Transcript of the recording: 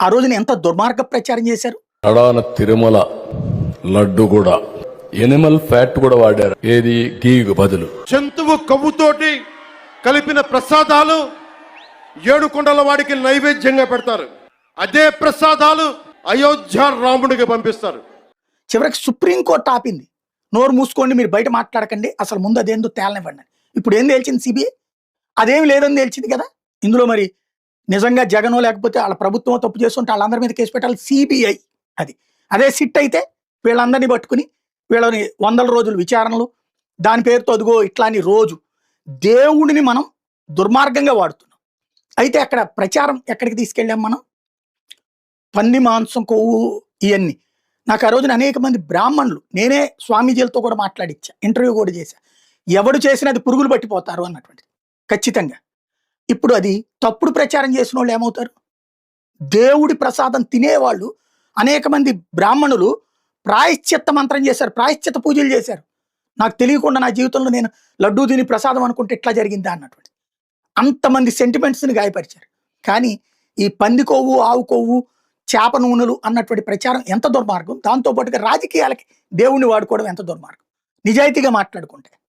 ఆ రోజున ఎంత దుర్మార్గ ప్రచారం చేశారు. అడాన తిరుమల లడ్డు కూడా ఎనిమల్ ఫ్యాట్ కూడా వాడారు. ఏది గీకు బదులు జంతువు కొవ్వుతోటి కలిపిన ప్రసాదాలు ఏడుకొండల వాడికి నైవేద్యంగా పెడతారు. అదే ప్రసాదాలు అయోధ్య రాముడికి పంపిస్తారు. చివరికి సుప్రీంకోర్టు ఆపింది, నోరు మూసుకోండి, మీరు బయట మాట్లాడకండి, అసలు ముందు అదేందో తేలనివ్వండి. ఇప్పుడు ఏం తేల్చింది సిబిఐ? అదేమి లేదని తేల్చింది కదా. ఇందులో మరి నిజంగా జగనో లేకపోతే వాళ్ళ ప్రభుత్వం తప్పు చేస్తుంటే వాళ్ళందరి మీద కేసు పెట్టాలి సిబిఐ. అదే సిట్ అయితే వీళ్ళందరినీ పట్టుకుని వీళ్ళని 100 రోజులు విచారణలు, దాని పేరుతో అదిగో ఇట్లాని రోజు దేవుడిని మనం దుర్మార్గంగా వాడుతున్నాం. అయితే అక్కడ ప్రచారం ఎక్కడికి తీసుకెళ్ళాం మనం? పంది మాంసం, కొవ్వు, ఇవన్నీ. నాకు ఆ రోజున అనేక మంది బ్రాహ్మణులు, నేనే స్వామీజీలతో కూడా మాట్లాడిచ్చా, ఇంటర్వ్యూ కూడా చేశా, ఎవడు చేసినది పురుగులు పట్టిపోతారు అన్నటువంటిది ఖచ్చితంగా. ఇప్పుడు అది తప్పుడు ప్రచారం చేసిన వాళ్ళు ఏమవుతారు? దేవుడి ప్రసాదం తినేవాళ్ళు అనేక మంది బ్రాహ్మణులు ప్రాయశ్చిత్త మంత్రం చేశారు, ప్రాయశ్చిత్త పూజలు చేశారు. నాకు తెలియకుండా నా జీవితంలో నేను లడ్డూ తిని ప్రసాదం అనుకుంటే ఇట్లా జరిగిందా అన్నటువంటి అంతమంది సెంటిమెంట్స్ని గాయపరిచారు. కానీ ఈ పంది కొవ్వు, ఆవు కొవ్వు, చేప నూనెలు అన్నటువంటి ప్రచారం ఎంత దుర్మార్గం. దాంతోపాటుగా రాజకీయాలకి దేవుణ్ణి వాడుకోవడం ఎంత దుర్మార్గం. నిజాయితీగా మాట్లాడుకుంటే